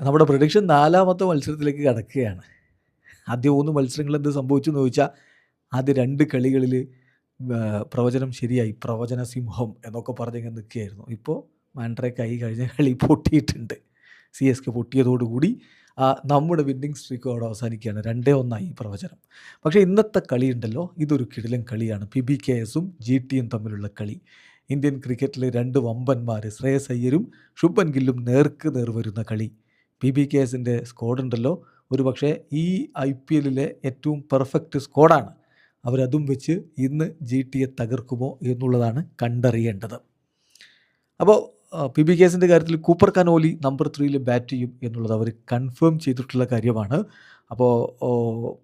നമ്മുടെ പ്രഡിക്ഷൻ 4-മത്തെ മത്സരത്തിലേക്ക് കടക്കുകയാണ്. ആദ്യ 3 മത്സരങ്ങൾ എന്ത് സംഭവിച്ചു എന്ന് ചോദിച്ചാൽ, ആദ്യ 2 കളികളിൽ പ്രവചനം ശരിയായി. പ്രവചന സിംഹം എന്നൊക്കെ പറഞ്ഞിങ്ങനെ നിൽക്കുകയായിരുന്നു. ഇപ്പോൾ മാൻഡ്രേക്കായി കഴിഞ്ഞ കളി പൊട്ടിയിട്ടുണ്ട്. CSK പൊട്ടിയതോടുകൂടി നമ്മുടെ വിന്നിംഗ് സ്ട്രീക്ക് അവിടെ അവസാനിക്കുകയാണ്. 2-1 പ്രവചനം. പക്ഷേ ഇന്നത്തെ കളിയുണ്ടല്ലോ, ഇതൊരു കിടിലൻ കളിയാണ്. PBKSും GTയും തമ്മിലുള്ള കളി. ഇന്ത്യൻ ക്രിക്കറ്റിലെ 2 വമ്പന്മാർ ശ്രേയസ് അയ്യരും ശുഭൻ ഗില്ലും നേർക്ക് നേർ വരുന്ന കളി. PBKSൻ്റെ സ്ക്വാഡുണ്ടല്ലോ, ഒരു പക്ഷേ ഈ IPLലെ ഏറ്റവും പെർഫെക്റ്റ് സ്ക്വാഡാണ്. അവരതും വെച്ച് ഇന്ന് GTയെ തകർക്കുമോ എന്നുള്ളതാണ് കണ്ടറിയേണ്ടത്. അപ്പോൾ PBKSൻ്റെ കാര്യത്തിൽ കൂപ്പർ കനോലി നമ്പർ 3ൽ ബാറ്റ് ചെയ്യും എന്നുള്ളത് അവർ കൺഫേം ചെയ്തിട്ടുള്ള കാര്യമാണ്. അപ്പോൾ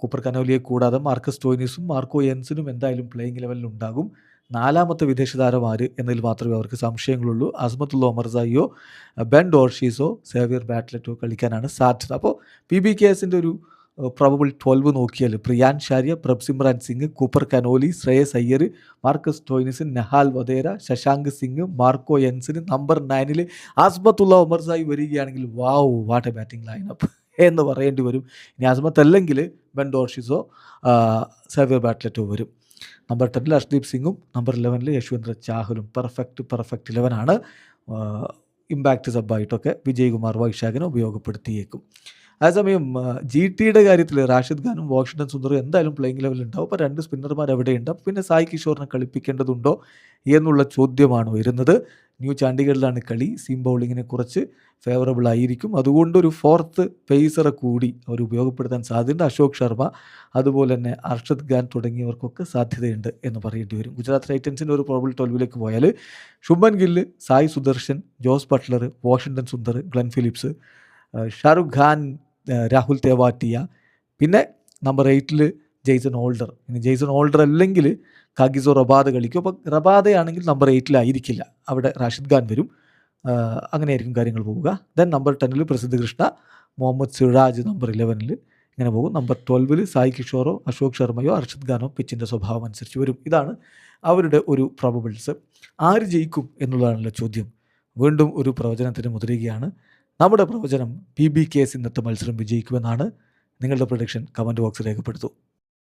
കൂപ്പർ കനോലിയെ കൂടാതെ മാർക്കസ് സ്റ്റോയിനിസും മാർക്കോ യെൻസനും എന്തായാലും പ്ലേയിങ് ലെവലിൽ ഉണ്ടാകും. 4-മത്തെ വിദേശ താരം ആര് എന്നതിൽ മാത്രമേ അവർക്ക് സംശയങ്ങളുള്ളൂ. അസ്മത്തുള്ള ഒമർസായിയോ ബെൻ ഡോർഷീസോ സേവിയർ ബാറ്റ്ലെറ്റോ കളിക്കാനാണ് സാധ്യത. അപ്പോൾ PBKSൻ്റെ ഒരു പ്രോബബിൾ 12 നോക്കിയാൽ പ്രിയാൻ ഷാരിയ, Prabhsimran Singh, Cooper Connolly, Shreyas Iyer, Marcus Stoinis, Nehal Wadhera, Shashank Singh, Marco യെൻസിന്, നമ്പർ 9ൽ അസ്മത്തുള്ള ഒമർസായി വരികയാണെങ്കിൽ wow what a batting lineup എന്ന് പറയേണ്ടി വരും. ഇനി അസ്മത്ത് അല്ലെങ്കിൽ ബെൻ ഡോർഷിസോ സേവിയർ ബാറ്റ്ലെറ്റോ വരും. നമ്പർ 10ൽ അർഷ്ദീപ് സിംഗും നമ്പർ 11ൽ യശ്വന്ദ്ര ചാഹലും പെർഫെക്റ്റ് 11ആണ്. ഇമ്പാക്റ്റ് സബ്ബായിട്ടൊക്കെ വിജയ്കുമാർ വൈശാഖിനെ ഉപയോഗപ്പെടുത്തിയേക്കും. അതേസമയം GTയുടെ കാര്യത്തിൽ റാഷിദ് ഖാനും വാഷിംഗ്ടൺ സുന്ദറും എന്തായാലും പ്ലേയിങ് ലെവലിൽ ഉണ്ടാവും. അപ്പോൾ 2 സ്പിന്നർമാർ എവിടെയുണ്ട്? അപ്പോൾ പിന്നെ സായ് കിഷോറിനെ കളിപ്പിക്കേണ്ടതുണ്ടോ എന്നുള്ള ചോദ്യമാണ് വരുന്നത്. ന്യൂ ചണ്ഡീഗഡിലാണ് കളി. സീം ബൗളിങ്ങിനെ കുറച്ച് ഫേവറബിൾ ആയിരിക്കും. അതുകൊണ്ട് ഒരു 4th പേസറെ കൂടി അവർ ഉപയോഗപ്പെടുത്താൻ സാധ്യതയുണ്ട്. അശോക് ശർമ്മ, അതുപോലെ തന്നെ അർഷദ് ഖാൻ തുടങ്ങിയവർക്കൊക്കെ സാധ്യതയുണ്ട് എന്ന് പറയേണ്ടി വരും. ഗുജറാത്ത് ടൈറ്റൻസിൻ്റെ ഒരു പ്രോബിൾ 12ലേക്ക് പോയാൽ Shubman Gill, Sai Sudharsan, Jos Buttler, Washington Sundar, Glenn Phillips, Shahrukh Khan, Rahul Tewatia, പിന്നെ നമ്പർ 8ൽ ജെയ്സൺ ഹോൾഡർ. ഇനി ജെയ്സൺ ഹോൾഡർ അല്ലെങ്കിൽ കാഗിസോ റബാദ കളിക്കും. അപ്പോൾ റബാദയാണെങ്കിൽ നമ്പർ 8ലായിരിക്കില്ല, അവിടെ റാഷിദ് ഖാൻ വരും. അങ്ങനെയായിരിക്കും കാര്യങ്ങൾ പോവുക. ദെൻ നമ്പർ 10ൽ പ്രസിദ്ധ കൃഷ്ണ, മുഹമ്മദ് സിറാജ് നമ്പർ 11ൽ ഇങ്ങനെ പോകും. നമ്പർ 12ൽ സായ് കിഷോറോ അശോക് ശർമ്മയോ അർഷദ് ഖാനോ പിച്ചിൻ്റെ സ്വഭാവം അനുസരിച്ച് വരും. ഇതാണ് അവരുടെ ഒരു പ്രോബബിൾസ്. ആര് ജയിക്കും എന്നുള്ളതാണല്ലോ ചോദ്യം. വീണ്ടും ഒരു പ്രവചനത്തിന് മുതിരുകയാണ്. നമ്മുടെ പ്രവചനം PBKS ഇന്നത്തെ മത്സരം വിജയിക്കുമെന്നാണ്. നിങ്ങളുടെ പ്രൊഡിക്ഷൻ കമൻറ്റ് ബോക്സിൽ രേഖപ്പെടുത്തൂ.